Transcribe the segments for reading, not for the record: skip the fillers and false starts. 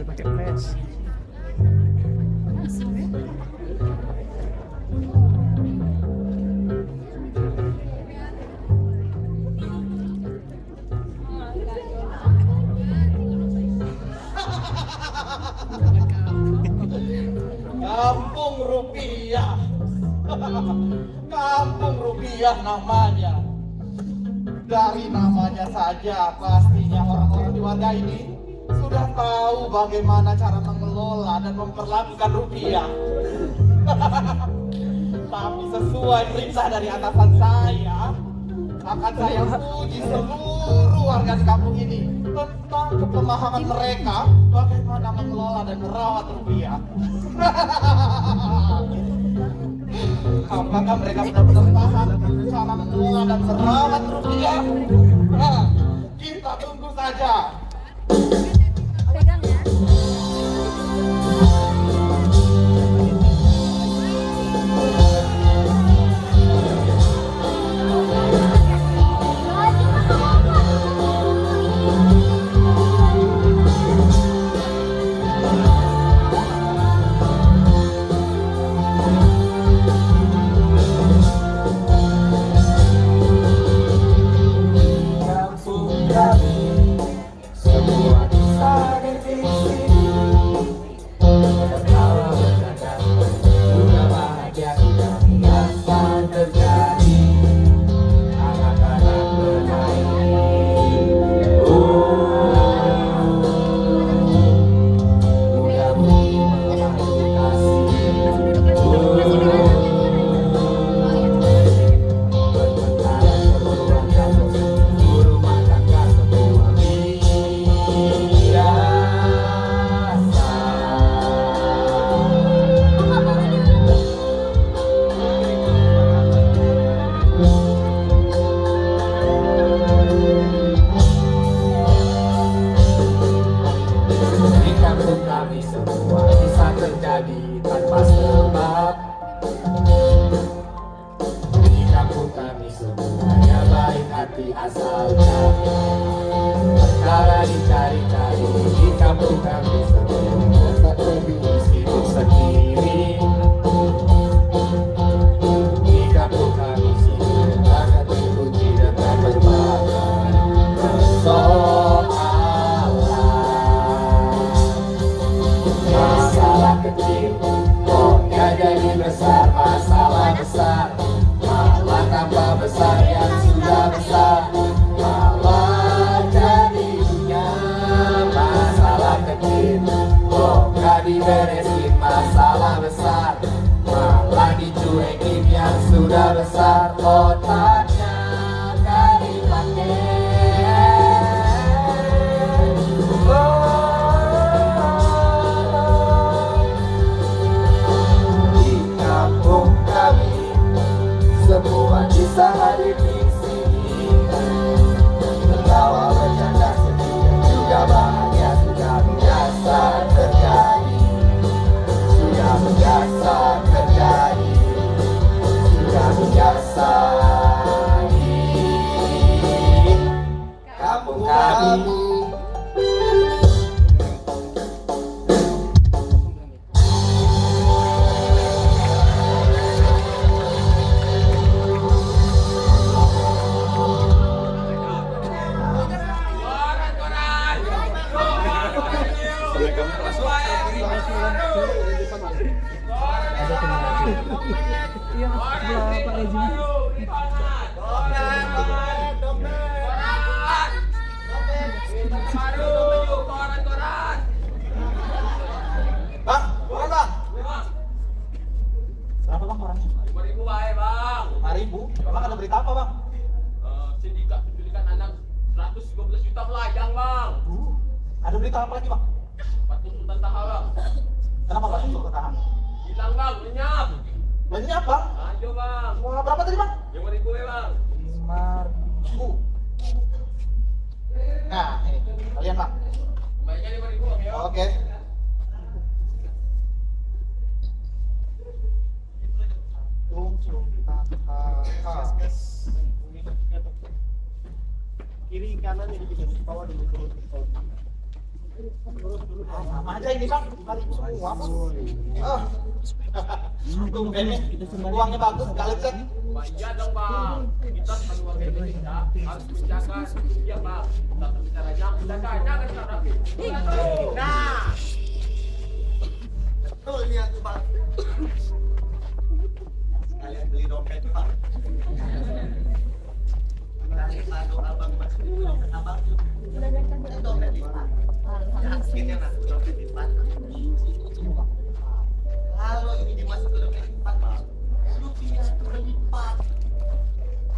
pakai flash. Kampung Rupiah. Kampung Rupiah namanya. Dari namanya saja pastinya orang-orang di warga ini sudah tahu bagaimana cara mengelola dan memperlakukan rupiah. Tapi sesuai perintah dari atasan saya, akan saya uji seluruh warga di kampung ini tentang kepemahaman mereka bagaimana mengelola dan merawat rupiah. Apakah mereka benar-benar paham cara mengelola dan merawat rupiah? Nah, kita tunggu saja. Pegang ya. Ada berita apa lagi, Bang? Patung Sultan Taha, Bang. Kenapa Patung Sultan Taha? Hilang, Bang, lenyap. Lenyap, Bang? Ayo, Bang. Wah, berapa tadi, Bang? 5.000 ya, Bang. 5.000. Nah, ini kalian, Bang. Kembalinya 5.000, Bang, ya. Oke. Patung Sultan Taha. Kiri kanan ini bisa bawah dulu turun. Sama aja ini bang, balik semua bang. Tumben nih, uangnya bagus, gak lecek. Wah, iya dong bang. Kita sebagai warga Indonesia harus menjaga rupiah bang. Tata caranya menjaga, jangan rapi. Nah, Betul ini aku bang. Kalian beli dompet bang. Kado abang masuk dompet abang. Dompet di mana? Akhirnya aku dompet di mana? Kalau ini dimasuk ke dompet lipat bang, rupiah itu berlipat.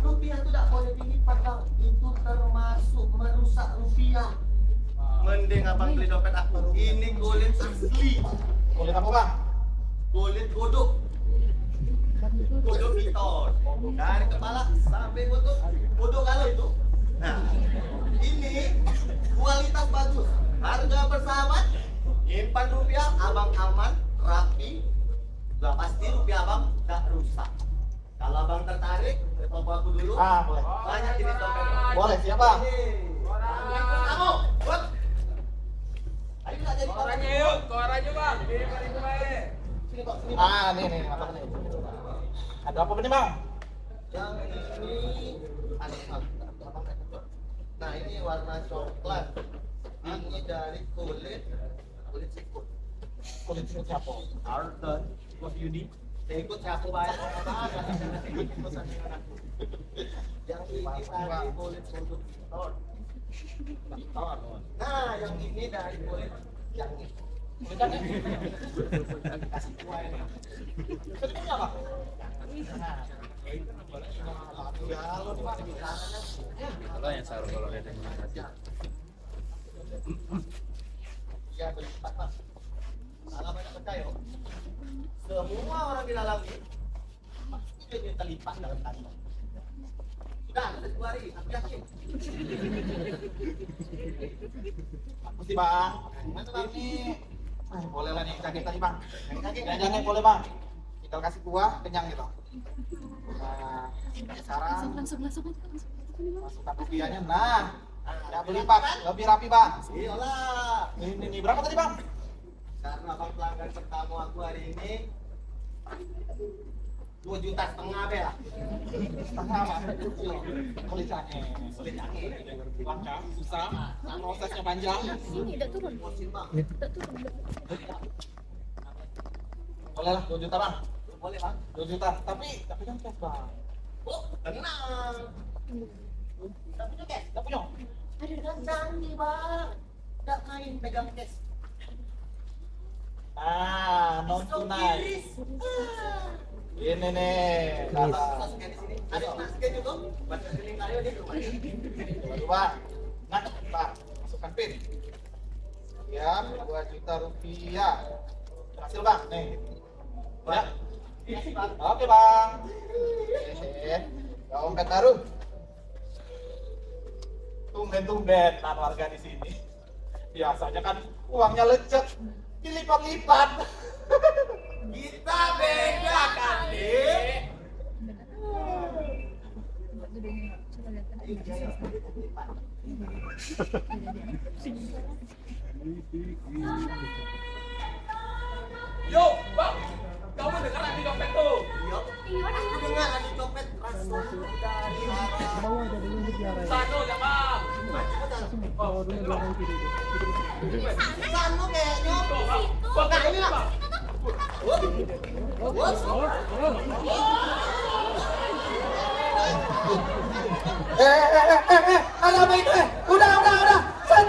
Rupiah itu tidak boleh dilipat bang. Itu termasuk merusak rupiah. Mending abang beli dompet aku. Ini kulit asli. Boleh apa bang? Kulit kodok. Kodok piton. Dari kepala sampai kodok kalau itu. Nah, ini kualitas bagus. Harga bersahabat. Simpan rupiah abang aman, rapi. Sudah pasti rupiah abang tidak rusak. Kalau abang tertarik, toko aku dulu. Boleh. Banyak jenis dompet. Boleh, siap bang. Kamu, buat. Ayo nggak jadi orangnya yuk, ke orangnya bang. Ini balik ke baik. Sini kok, sini. Nih, mantap nih. Ada apa nih bang? Yang ini nah ini warna coklat. Ini dari kulit siput. Kulit siapa? Arthur, what you need? Ikut siapa bayar? Yang ini dari kulit kodok piton. Nah, yang ini dari kulit yang ini. Kasih kuah ini. Bisa dipunya bang? Kalau yang saru kalau ada yang ngasih. Ya berlipat mas. Kalau banyak percaya, semua orang di dalam ini pasti dia terlipat dalam kantong. Sudah, kita 2 hari, aku yakin. Apa sih bang? Gimana bang? Ini boleh lah nih kaget tadi bang. Kaget. Jangan boleh bang. Kita kasih kuah kenyang gitu. Nah, sekarang Langsung aja. masukkan rupiahnya. Nah, ya berlipat, lebih rapi bang. Iyalah. Ini berapa tadi bang? Karena abang pelanggan pertama aku hari ini 2,5 juta lah. Setengah mas. Kulisannya. Sulit angin. Langka, susah, prosesnya panjang. Ini udah turun. Bosin bang. Udah turun. Boleh lah 2 juta bang. Boleh bang. 2 juta. Tapi kan cash bang. Oh, tenang. Tapi punya cash. Gak punya. Ada gandang nih bang. Tidak main pegang cash. Nah, non tunai. Ini nih. Kata. Masukin di sini. Ada masukin juga. Buat rekening kayu di rumah. Baru bang. Nah, bang, masukkan pin. Siap, 2 juta rupiah. Hasil bang, nih. Ya. Oke bang. Dompet baru. Tumben nan warga di sini. Biasanya kan uangnya lecek, dilipat-lipat. Kita beda kali. Yo, bang. Kamu dengar lagi dompet tuh? Yo, aku dengar lagi copet rasa dari arah. Satu ya bang. Oh, Sanu kayaknya. bang. Nah, ini lah. Ada apa itu? Udah. Stop.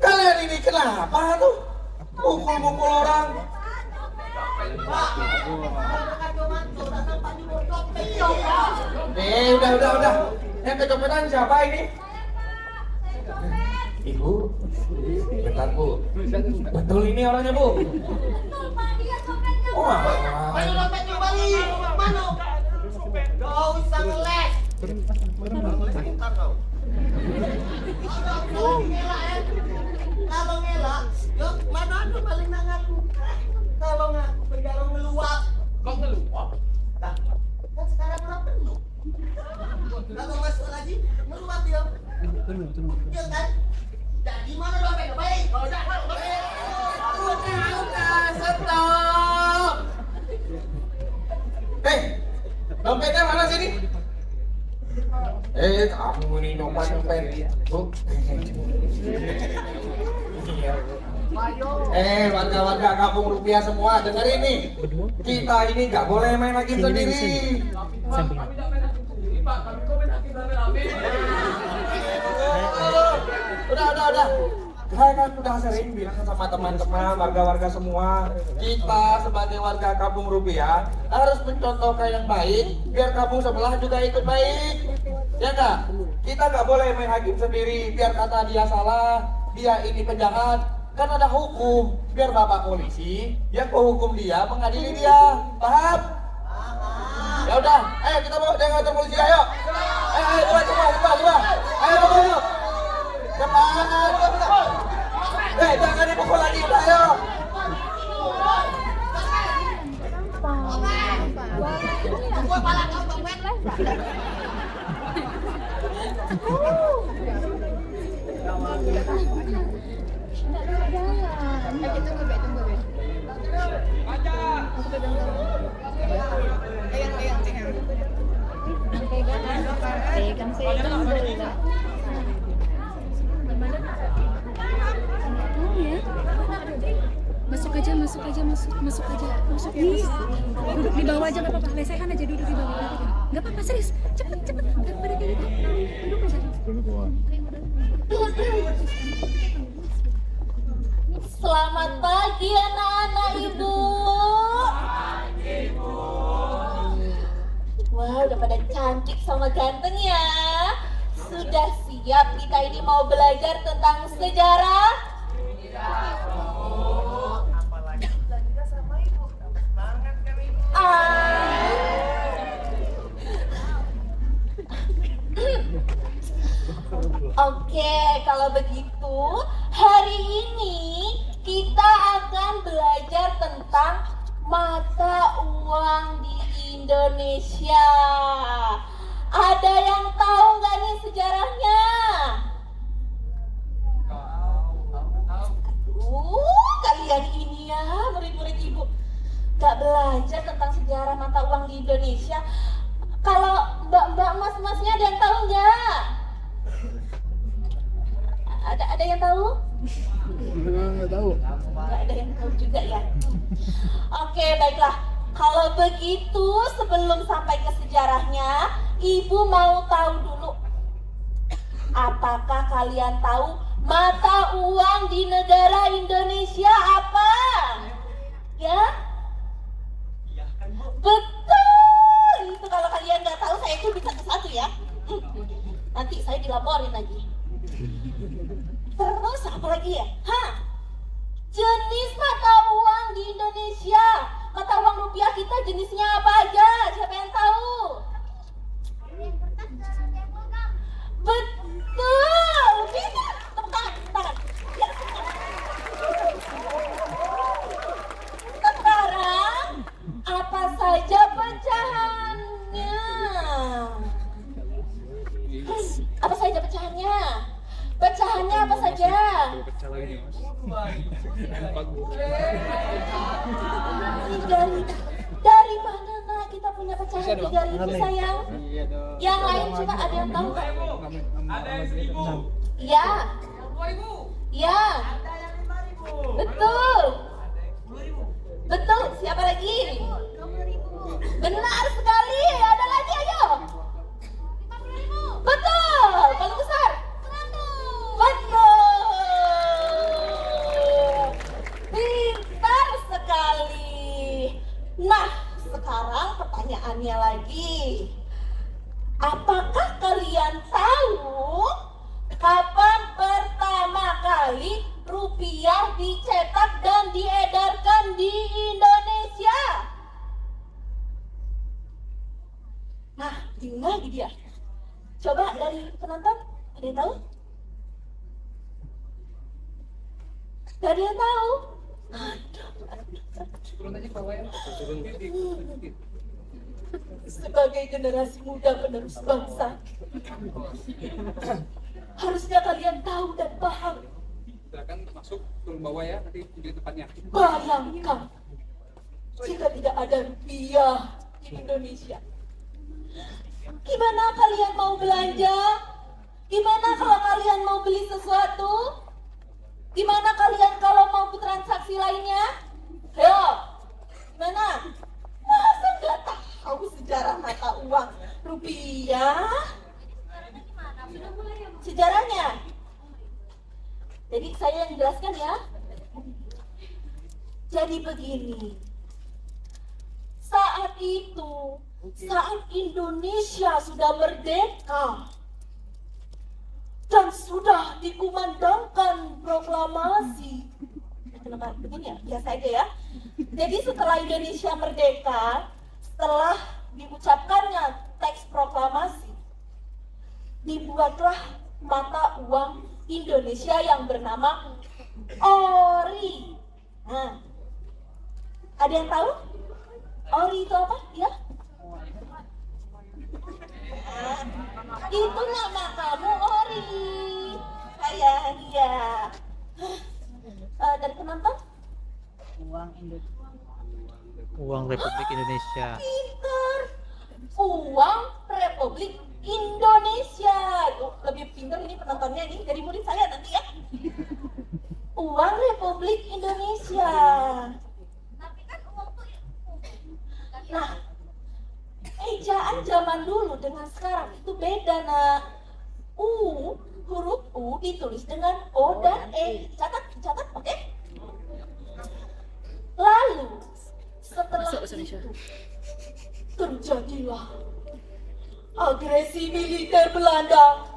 Kalian ini kenapa tuh? Mukul orang. Udah. Yang kecopetan siapa ini? Ibu. Bentar bu. Betul ini orangnya bu. Oh, Mana dompetnya balik? Mana? Gak usah ngeles. Ntar kau. Kalau ngelak, yuk mana ada paling nangaku. Kalau ngaku penjara meluap. Kau ngeluap? Nah, kan sekarang orang penuh. Kalau masuk lagi meluap dia. Iya kan? Jadi mana dompetnya baik? Kalau dah, baik. Udah, stop. Dompetnya mana sini? Kamu ini nyopet. Tuh. Warga-warga kampung rupiah semua, dengerin nih. Kita ini nggak boleh main hakim sendiri. Kami tidak main hakim sendiri, Pak. Kami kok main hakim rame-rame. Udah. Saya kan udah sering bilang sama teman-teman warga-warga semua, kita sebagai warga kampung rupiah harus mencontohkan yang baik, biar kampung sebelah juga ikut baik. Ya nggak? Kita nggak boleh main hakim sendiri, biar kata dia salah, dia ini penjahat. Kan ada hukum, biar bapak polisi yang menghukum dia, mengadili dia. Paham? Ya udah, ayo kita bawa dia ke kantor polisi, ayo. Ayo coba. Ayo. Cepat. Jangan dipukul lagi, ayo. Gua pala kau dompet. Masuk aja. Nih, duduk di bawah aja nggak apa-apa. Lesehan aja duduk di bawah. Nggak apa-apa, serius. Cepet. Daripada kayak gitu. Duduk aja. Selamat pagi anak-anak ibu. Wah, udah pada cantik sama ganteng ya. Sudah siap kita ini mau belajar tentang sejarah? Oke, kalau begitu hari ini kita akan belajar tentang mata uang di Indonesia. Ada yang tahu nggak nih sejarahnya? Kalian ini ya murid-murid ibu nggak belajar tentang sejarah mata uang di Indonesia. Kalau mbak-mbak mas-masnya ada yang tahu nggak? Ada yang tahu? Nggak tahu. Nggak ada yang tahu juga ya. Oke, baiklah. Kalau begitu sebelum sampai ke sejarahnya, ibu mau tahu dulu. Apakah kalian tahu mata uang di negara Indonesia apa? Ya? Betul. Itu kalau kalian nggak tahu saya itu bisa ke satu ya. Nanti saya dilaporin lagi. Terus apa lagi ya? Jenis mata uang di Indonesia. Mata uang rupiah kita jenisnya apa aja? Siapa yang tahu? Betul. Bisa. Tepuk tangan. Ya, sekarang apa saja pecahannya? Apa saja pecahannya? Pecahannya apa saja? Dari mana nak kita punya pecahan 3.000 sayang? Yang lain coba ada yang tahu nggak? Ada yang 1.000. Iya. 2.000. Iya. Ada yang 5.000. Betul. Ada yang 10.000. Betul. Siapa lagi? Benar sekali. Ada lagi, ayo. 50.000. Betul. Paling besar. 100. Betul. Pintar sekali. Nah, sekarang pertanyaannya lagi. Apakah kalian tahu kapan pertama kali rupiah dicetak dan diedarkan di Indonesia? Nah, bingung lagi dia. Coba dari penonton, ada yang tahu? Gak ada yang tahu? Sebagai generasi muda penerus bangsa, Harusnya kalian tahu dan paham. Silakan masuk, tolong bawa ya, nanti pilih tempatnya. Bayangkan jika tidak ada rupiah di Indonesia. Gimana kalian mau belanja? Gimana kalau kalian mau beli sesuatu? Gimana kalian kalau mau bertransaksi lainnya? Ayo, gimana? Masa nggak tahu sejarah mata uang rupiah? Sejarahnya? Jadi saya yang jelaskan ya. Jadi begini. Saat itu, saat Indonesia sudah merdeka dan sudah dikumandangkan proklamasi. Kenapa begini ya? Biasa aja ya. Jadi setelah Indonesia merdeka, setelah diucapkannya teks proklamasi, dibuatlah mata uang Indonesia yang bernama ORI. Nah, ada yang tahu? ORI itu apa? Ya? Nah, itu nama kamu ORI. Kayak dia. Dari penonton? Uang Republik Indonesia. Pinter. Uang Republik Indonesia. Tuh, lebih pinter ini penontonnya ini dari murid saya nanti ya. Uang Republik Indonesia. Nah, ejaan zaman dulu dengan sekarang itu beda, nak. Huruf U ditulis dengan O dan E. Catat, oke? Lalu setelah itu terjadilah agresi militer Belanda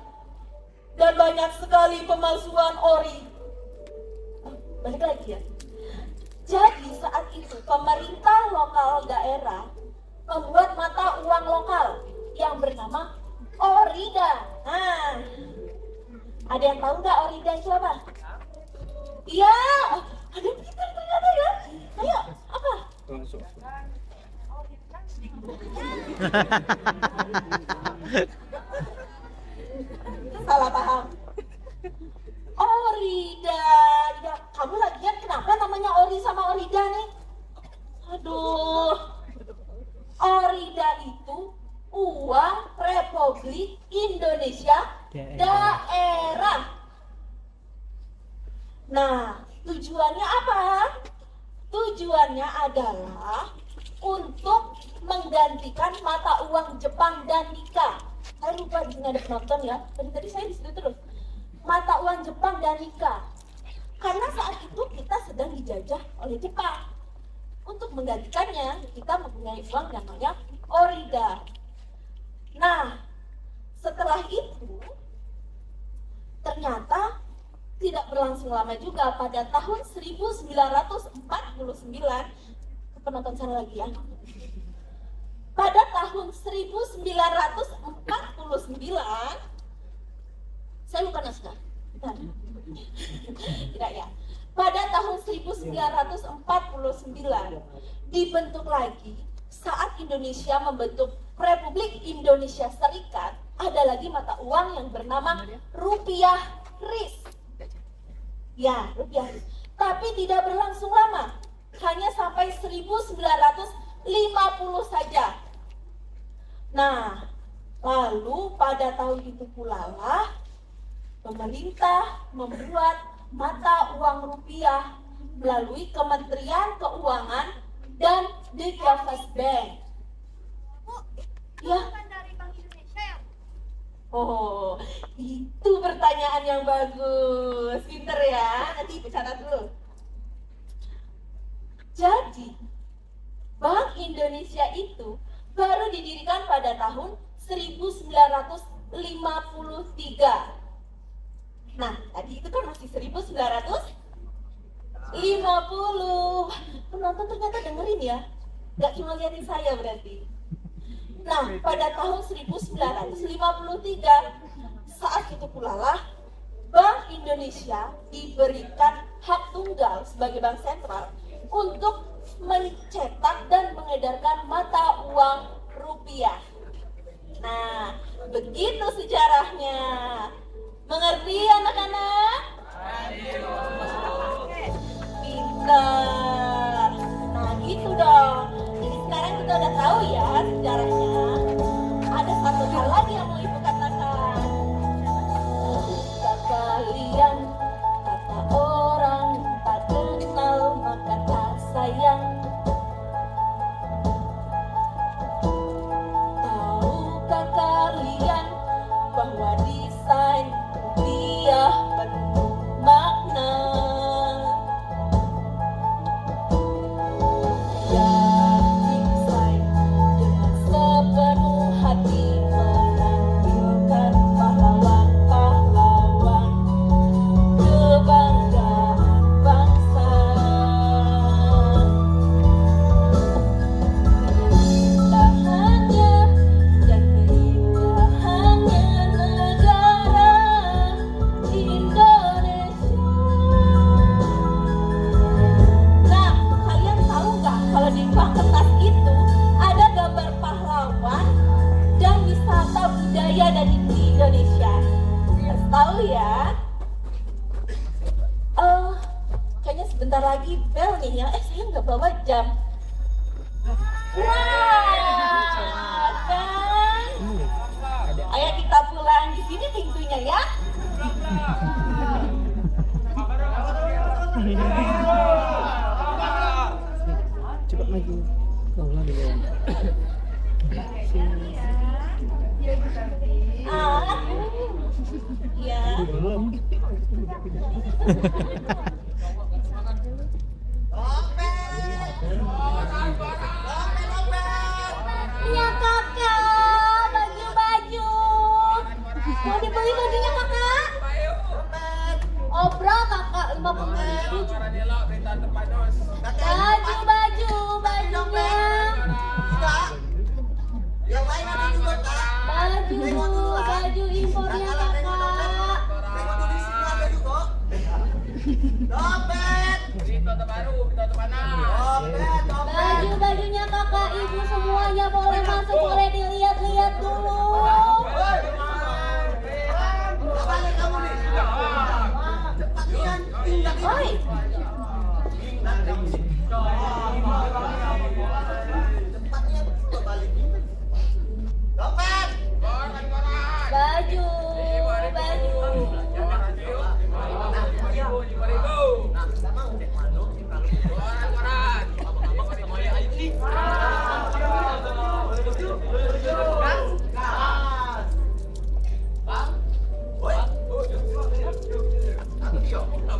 dan banyak sekali pemalsuan ori. Balik lagi ya. Jadi saat itu pemerintah lokal daerah membuat mata uang lokal yang bernama Orida. Nah, ada yang tahu nggak Orida itu apa? Iya, ada pintar ternyata ya. Ayo, apa? Langsung. Salah paham. Orida. Ya, kamu lagian kenapa namanya Ori sama Orida nih? Aduh. Orida itu uang Republik Indonesia daerah. Nah, tujuannya apa? Tujuannya adalah untuk menggantikan mata uang Jepang dan Nika. Saya lupa di sini ada penonton ya. Tadi saya di situ terus. Mata uang Jepang dan Nika. Karena saat itu kita sedang dijajah oleh Jepang. Untuk menggantikannya, kita mempunyai uang namanya Orida. Nah, setelah itu ternyata tidak berlangsung lama juga. Pada tahun 1949, penonton sana lagi ya. Pada tahun 1949, saya lupa naskah. Tidak ya. Pada tahun 1949 dibentuk lagi saat Indonesia membentuk Republik Indonesia Serikat, ada lagi mata uang yang bernama rupiah RIS. Ya, rupiah RIS. Tapi tidak berlangsung lama. Hanya sampai 1950 saja. Nah, lalu pada tahun itu pula lah pemerintah membuat mata uang rupiah melalui Kementerian Keuangan dan Dekafas Bank. Ya. Oh, itu pertanyaan yang bagus. Pinter ya. Nanti bicara dulu. Jadi, Bank Indonesia itu baru didirikan pada tahun 1953. Nah, tadi itu kan masih 1950. Penonton ternyata dengerin ya. Gak cuma liatin saya berarti. Nah, pada tahun 1953, saat itu pula lah Bank Indonesia diberikan hak tunggal sebagai bank sentral untuk mencetak dan mengedarkan mata uang rupiah. Nah, begitu sejarahnya. Mengerti anak-anak? Pintar. Nah gitu dong. Jadi sekarang kita udah tahu ya sejarahnya. Ada satu hal lagi yang mau ibu katakan. Kalian kata orang tak kenal maka tak sayang. Tahukah kalian bahwa desain rupiah penuh makna? Ya desain dengan sepenuh hati menampilkan pahlawan-pahlawan kebanggaan bangsa. Keindahannya dan keindahannya negara Indonesia. Nah, kalian tahu nggak kalau di bawah kertas itu ada gambar pahlawan dan wisata budaya dari Indonesia. Harus tahu ya. Kayaknya sebentar lagi bel nih ya. Saya nggak bawa jam. Wah, kan? Ayo kita pulang di sini pintunya ya. Cepat maju. Ah, ya. Iya kakak, baju-baju. Mau dibeli bajunya kakak? Obrol kakak, 50.000. Baju-baju, bajunya. Yang lain ada juga kak. Baju impornya kakak. Tengok tuh di sini ada juga. Dompet. Dompet. Baju-bajunya kakak, ibu semuanya boleh masuk, boleh dilihat-lihat dulu. Apanya kamu nih? Cepat nian, tindak ini. Oi, Cepatnya coba balik. Dompet. baju. Nah, kita mau cek mana?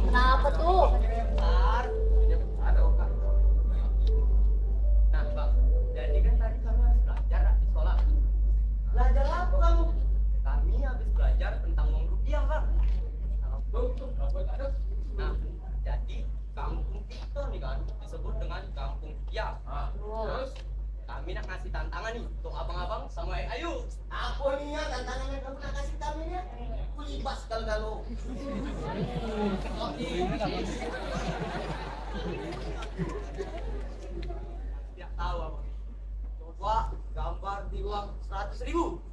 Kenapa tuh? Nah, Bang, jadi kan tadi kami habis belajar di sekolah. Belajar apa kamu? Kami habis belajar tentang uang rupiah, Bang. Nah, jadi kampung kita nih kan disebut dengan kampung rupiah. Terus kami nak ngasih tantangan nih untuk abang-abang sama ayu. Apa nih ya tantangannya kamu nak kasih kami ya? Kulibas kalau. Tidak tahu abang. Coba gambar di uang 100.000.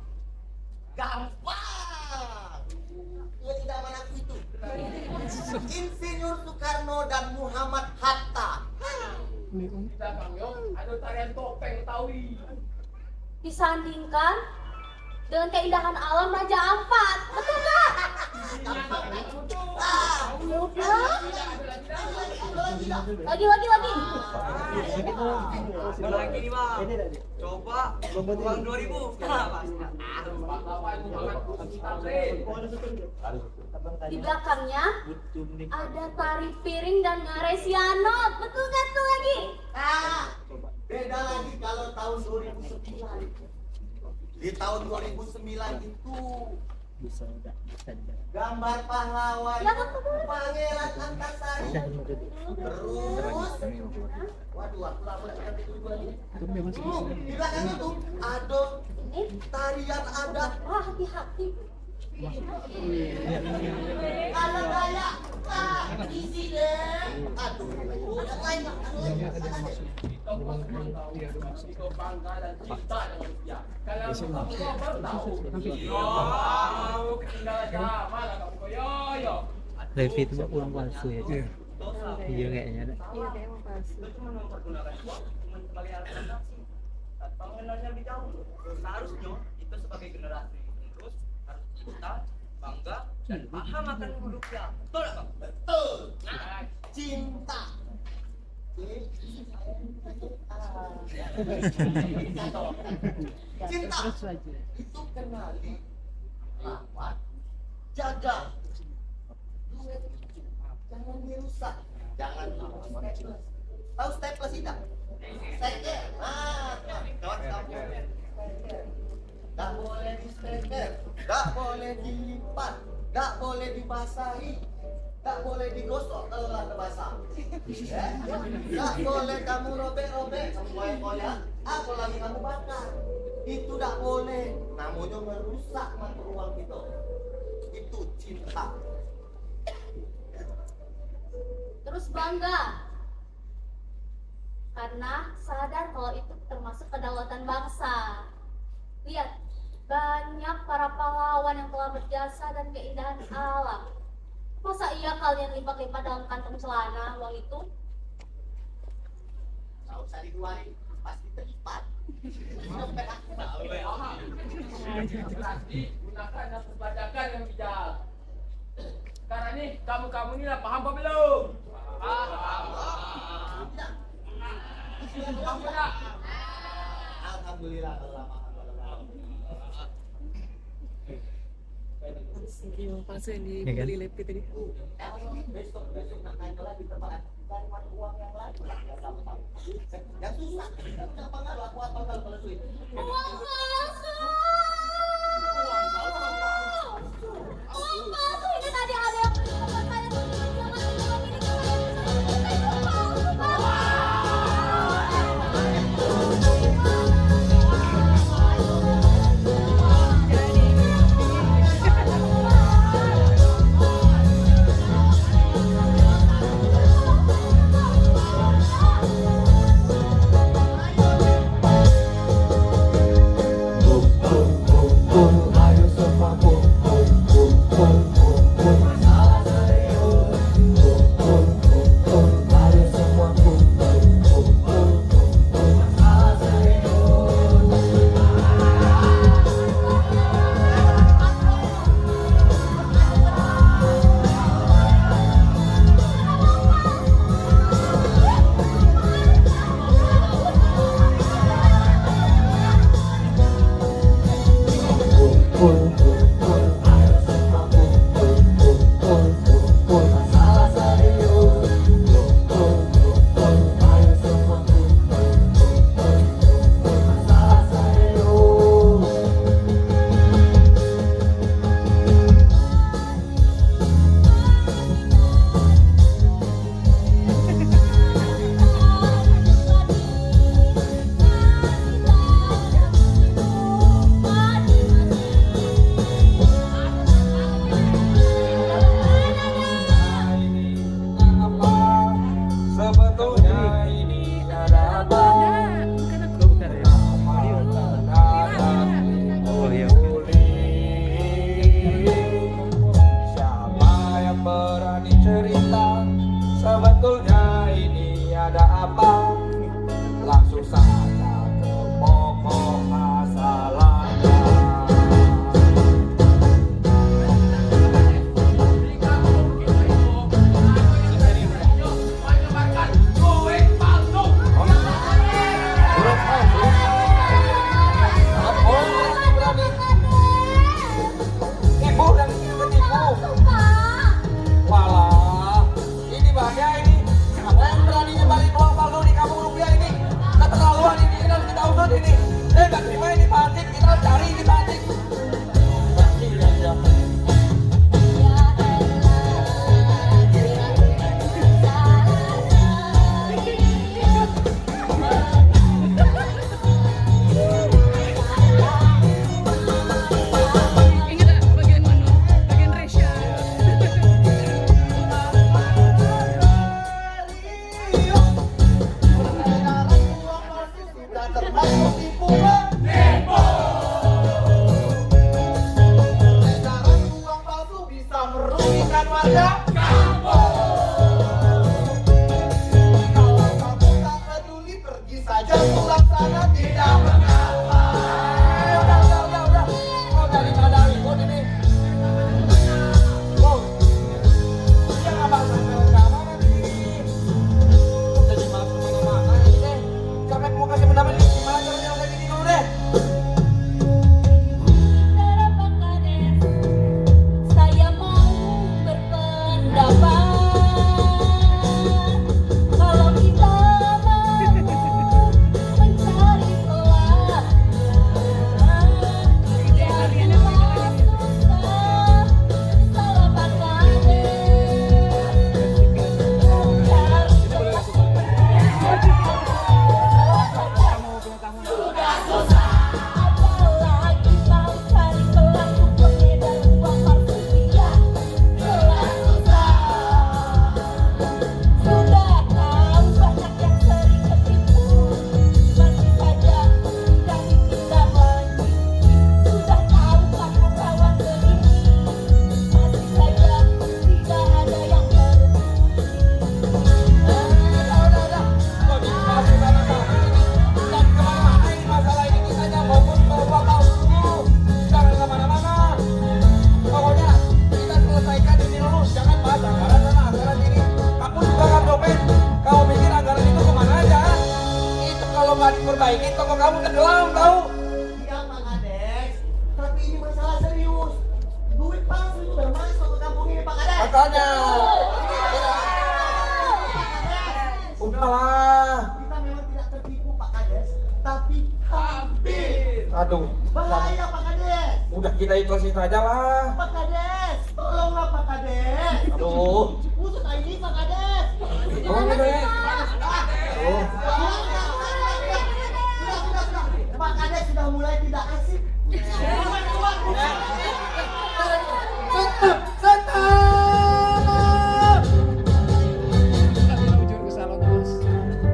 Gampang. Dia tidak mengaku itu. Insinyur Soekarno dan Muhammad Hatta. Kita Bang Yo, ada tarian topeng Betawi. Disandingkan dengan keindahan alam Raja Ampat, betul nggak? Lagi. Lagi nih, Bang. Coba uang 2.000. Di belakangnya ada tari piring dan ngarai sianot, betul nggak tuh lagi? Beda lagi kalau tahun 2009. Di tahun 2009 itu gambar pahlawan Ya, betul. Pangeran Antasari. Terus, waduh, aku lama nanti dulu lagi. Di belakangnya tuh ada tarian adat. Wah, hati-hati. Kalau kayak isi deh. Aduh, yang lain. Kau semua tahu. Kau bangga dan cinta dengan rupiah. Kalau kau baru tahu. Oh, ketinggalan zaman lah kamu. Yo. Levi itu uang palsu ya. Dosa. Iya kayaknya ada. Iya kayak mau palsu. Lu cuma mempergunakan uang cuma sebagai alat transaksi. Tanpa mengenalnya lebih jauh. Seharusnya kita sebagai generasi terus harus cinta, bangga, dan paham akan rupiah. Betul nggak, Bang? Betul. Nah, Cinta. Cinta Terus aja. itu kenali, rawat, jaga. Duit jangan dirusak, jangan tahu staples tidak? Steker, kawan kamu. Gak boleh di steker, gak boleh dilipat, gak boleh dibasahi, gak boleh digosok kalau ada basah. Ya? Gak boleh kamu robek-robek, kamu koyak-koyak, apalagi kamu bakar. Itu gak boleh, namanya merusak mata uang kita. Itu cinta. Terus bangga karena sadar kalau itu termasuk kedaulatan bangsa. Lihat, banyak para pahlawan yang telah berjasa dan keindahan alam. Masa iya kalian lipat-lipat dalam kantong celana uang itu? Gak usah dikeluarin, pasti terlipat. Berarti gunakan dan perbajakan yang bijak. Sekarang ini kamu ini lah paham apa belum? Paham. Paham tak? Alhamdulillah kalau lama. Uang palsu yang Ya kan? dibeli Levi tadi. Besok nak naik lagi tempat cari uang yang lain. Yang susah, udah pengaruh aku apa kalau duit. Uang palsu! Uang palsu! Ini tadi ada yang beli tempat saya tuh jangan uang ini palsu, Walah Diperbaiki toko kamu tenggelam tahu. Iya Pak Kades, tapi ini masalah serius. Duit palsu itu udah masuk ke kampung ini Pak Kades. Makanya. Udahlah. Kita memang tidak tertipu Pak Kades, tapi hampir. Aduh. Bahaya Pak Kades. Udah kita ikhlasin aja lah. Pak Kades, tolonglah Pak Kades. Aduh. Usut ini Pak Kades. Tolong deh. Aduh. Pak Kades sudah mulai tidak asik.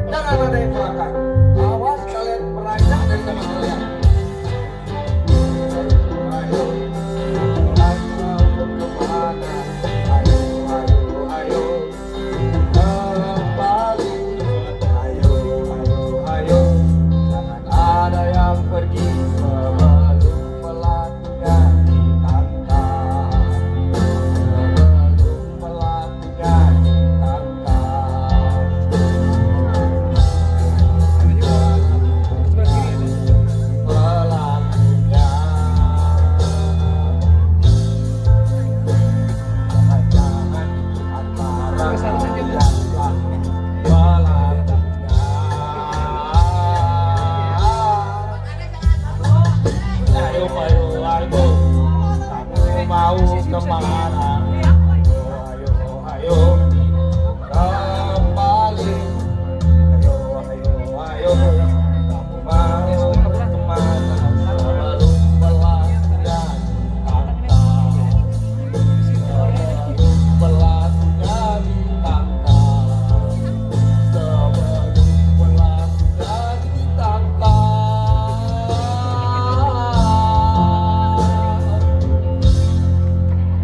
Jangan ada yang celaka. Awas kalian beranjak dari tempat kalian. Ayo, kemana? Ayo, kembali. Ayo, jangan ada yang pergi sebelum pelatihnya ditangkap. Sebelum pelatihnya ditangkap. Mau kemana? Ayo, kembali. Ayo, kamu mau kemana? Sebelum pelatihnya ditangkap. Sebelum pelatihnya ditangkap. Sebelum pelatihnya ditangkap.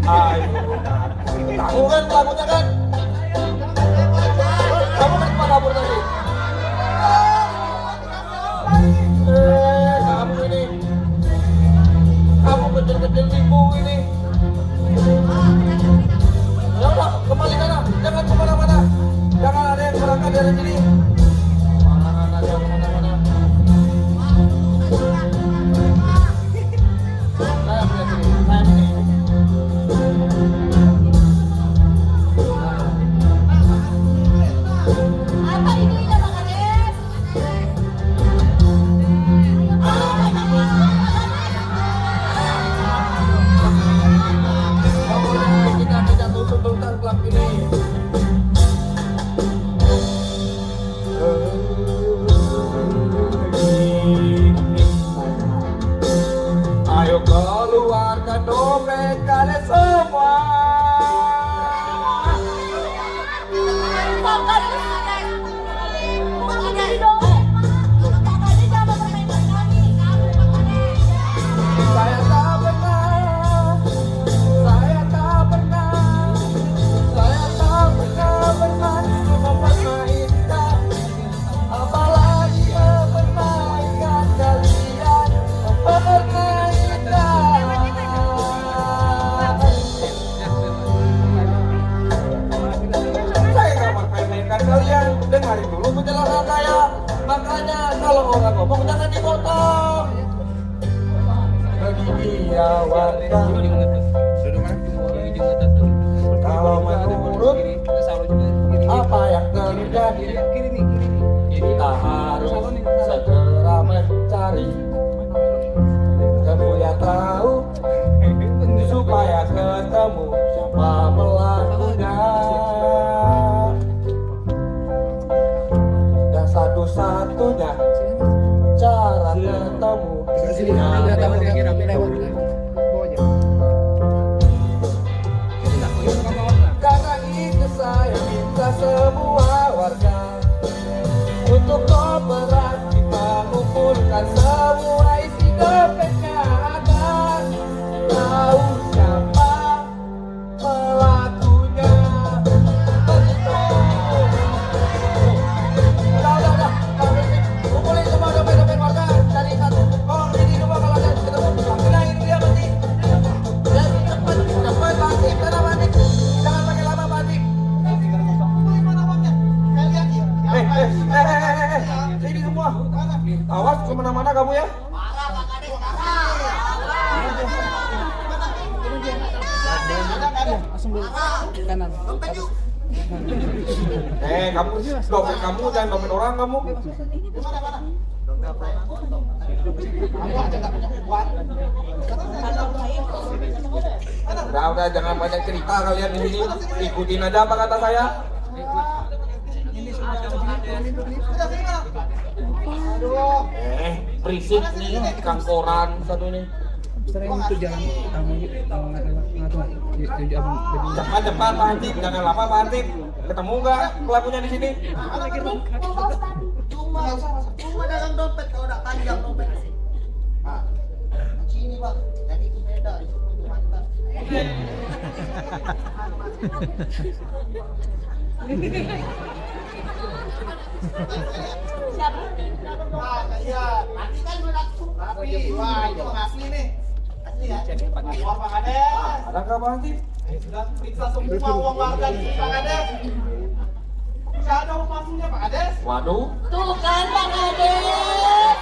Ayo, tahu kan pelakunya kan? Kamu kan cuma kabur tadi. Kamu ini, kamu kecil-kecil tipu ini. Ya udah, kembali sana, jangan kemana-mana, jangan ada yang berangkat dari sini. Kemana-mana, jangan kemana-mana. Saya punya sini, saya sini. Apa ini ya Pak Kades? Kita tidak tutup-tutupan klub ini. Ayo keluarkan dompet kalian semua. Pak Kades, Pak Kades dong. Pak Kades jangan mempermainkan kami. Kamu Pak Kades. Saya tak pernah mempermainkan, apalagi mempermainkan kalian, mempermainkan. Saya nggak mempermainkan kalian, dengarin dulu penjelasan saya. Makanya kalau orang ngomong jangan dipotong. Bagi dia warga, kalau menurut kemana-mana kamu ya? Parah Pak Kades, parah. Kanan. Dompet yuk. Kamu dompet kamu jangan dompet orang kamu. Kamu aja nggak punya uang. Udah jangan banyak cerita kalian di sini. Ikutin aja apa kata saya. Berisik nih Kang Koran satu nih. Sering itu jalan Cepat Pak Hantip, jangan lama Pak Hantip. Ketemu nggak pelakunya di sini? Cuma dalam dompet kalau udah panjang dompet. Nah, sini Pak, jadi itu beda, itu mantap. Iya, nanti kan udah tapi wah itu asli nih. Asli ya. Wah Pak Kades. Ada nggak Pak Hantip? Sudah periksa semua uang warga di Pak Kades. Tidak ada uang palsunya Pak Kades. Waduh. Tuh kan Pak Kades.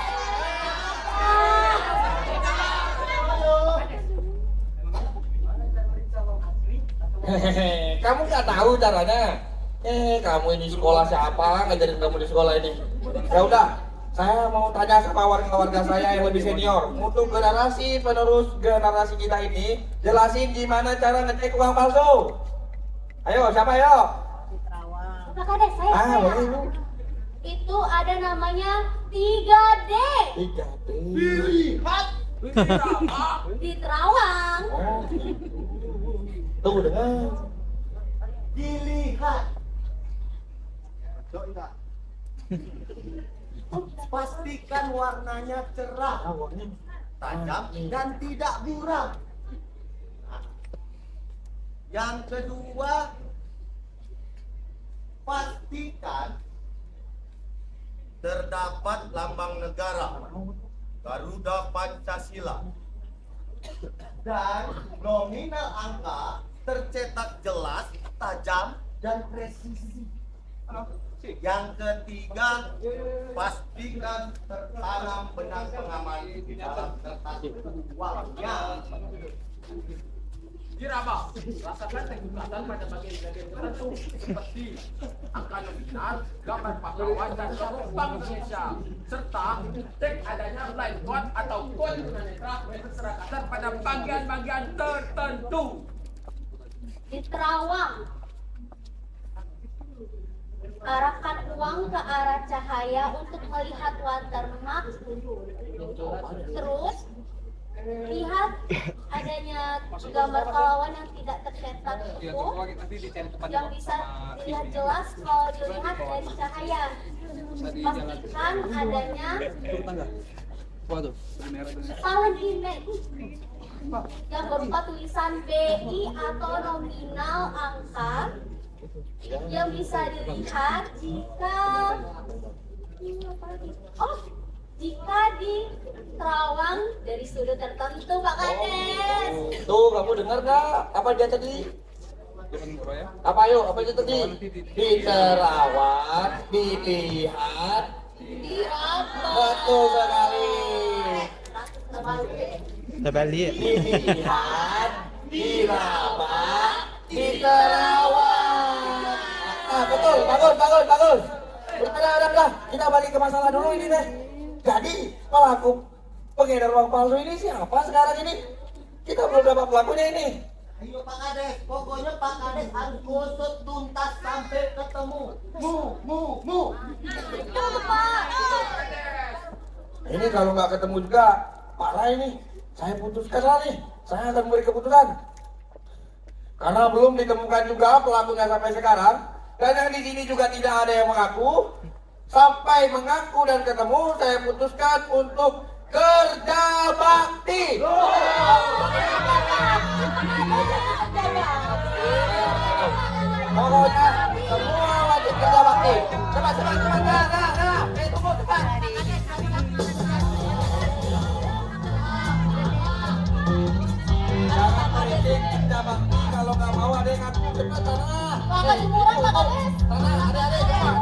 Hehehe, kamu nggak tahu caranya? Kamu ini sekolah siapa? Ngajarin kamu di sekolah ini? Ya udah, saya mau tanya sama warga-warga saya yang lebih senior. Untuk generasi penerus generasi kita ini, jelasin gimana cara ngecek uang palsu. Ayo, siapa yo? Pak Kades, saya. Boleh Bu. Itu ada namanya 3D 3D. Lihat. di Terawang. Oh. Tunggu dengar. Dilihat. Pastikan warnanya cerah, tajam dan tidak buram. Yang kedua, pastikan terdapat lambang negara Garuda Pancasila dan nominal angka tercetak jelas, tajam, dan presisi. Yang ketiga, pastikan tertanam benang pengaman di dalam kertas uangnya. Diraba, rasakan kegiatan pada bagian-bagian tertentu seperti angka nominal, gambar pahlawan dan logo Bank Indonesia, serta cek adanya blind code atau kode tunanetra berseragam pada bagian-bagian tertentu. Di Terawang, arahkan uang ke arah cahaya untuk melihat watermark. Terus lihat adanya gambar pahlawan yang tidak tercetak utuh, yang bisa dilihat jelas kalau dilihat dari cahaya. Pastikan adanya salin email yang berupa tulisan BI atau nominal angka yang bisa dilihat jika di Terawang dari sudut tertentu, Pak Kades. Tuh, kamu dengar nggak? Apa dia tadi? Apa yuk? Apa itu tadi? Di Terawang dilihat. Betul sekali. Terbalik. Dilihat, diraba, di Terawang. Nah, betul, bagus. Udah, kita balik ke masalah dulu ini deh. Jadi pelaku pengedar uang palsu ini siapa sekarang ini? Kita belum dapat pelakunya ini. Ayo Pak Kades, pokoknya Pak Kades harus gosok tuntas sampai ketemu. Mu. Betul, Pak. Ini kalau nggak ketemu juga parah ini. Saya putuskan lah nih. Saya akan memberi keputusan. Karena belum ditemukan juga pelakunya sampai sekarang, dan yang di sini juga tidak ada yang mengaku. Sampai mengaku dan ketemu, saya putuskan untuk kerja bakti. Pokoknya semua wajib kerja bakti. Cepat. Nah. Tunggu cepat. Jangan berisik kerja bakti kalau nggak mau ada yang ngaku. Cepat sana. Makan jemuran, Pak Kades. Sana, adik-adik cepat.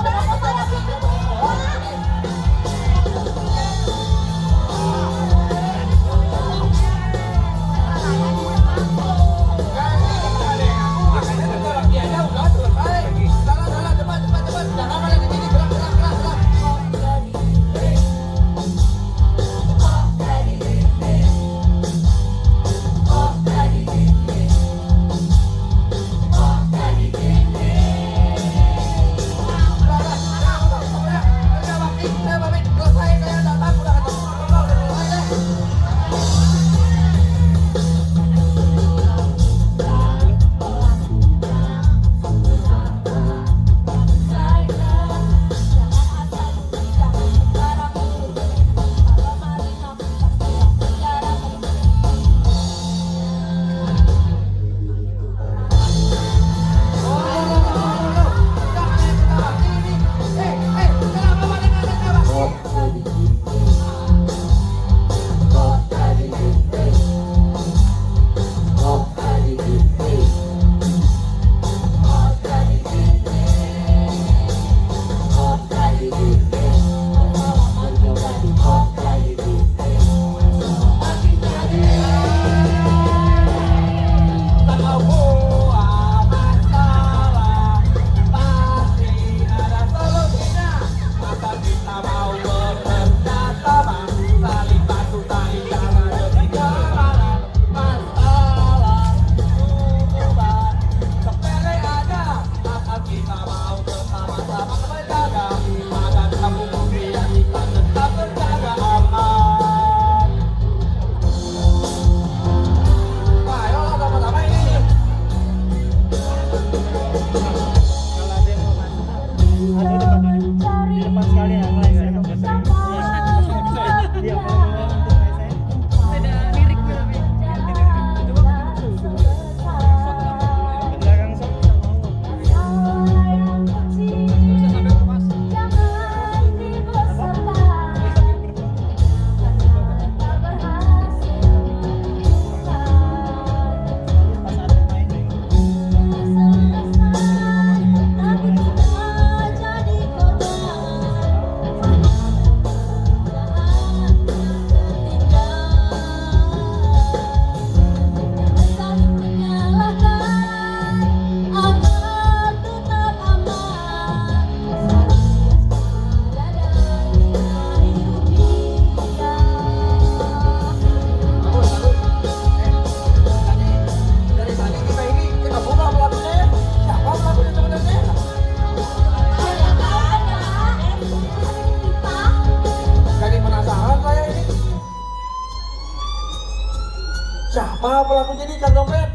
pelaku jadi ikan dompet?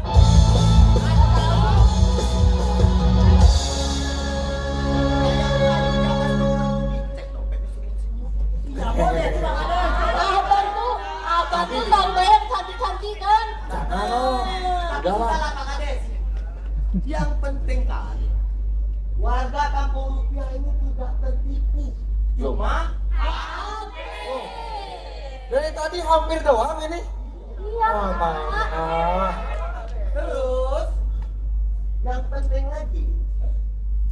Cek dompet disuruh senyum. Nggak boleh Bang Ades. Abang tuh tahu bayar cantik-cantikan. Jangan loh. Tapi Udah lah. salah Kang Ades. Yang penting kan warga kampung rupiah ini tidak tertipu. Cuma Dari tadi hampir doang ini. Iya. terus yang penting lagi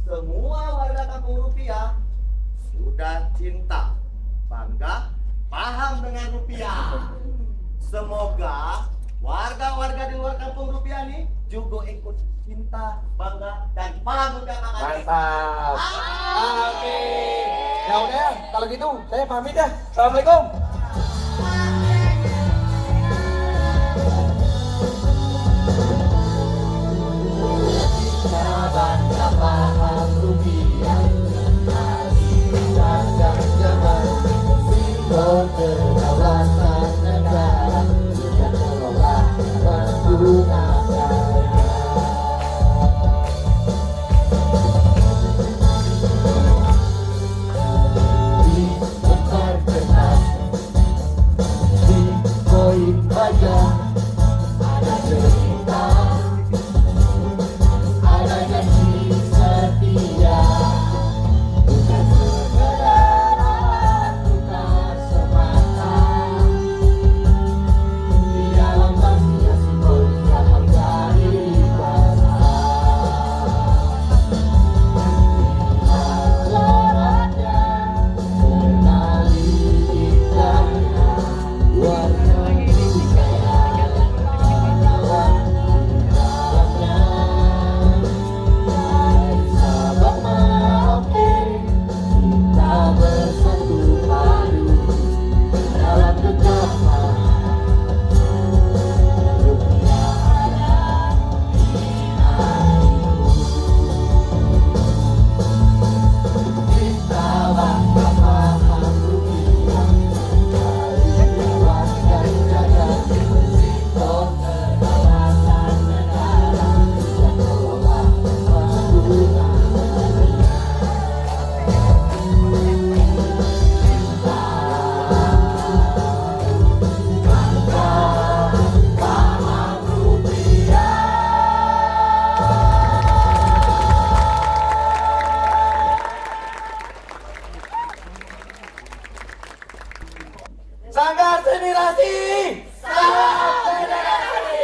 semua warga kampung rupiah sudah cinta, bangga, paham dengan rupiah. Semoga warga-warga di luar kampung rupiah ini juga ikut cinta, bangga, dan paham juga Kang Ades. Mantap. Amin. Ya udah ya, kalau gitu saya pamit ya. Assalamualaikum. Sanggar Generasi. Salam Generasi.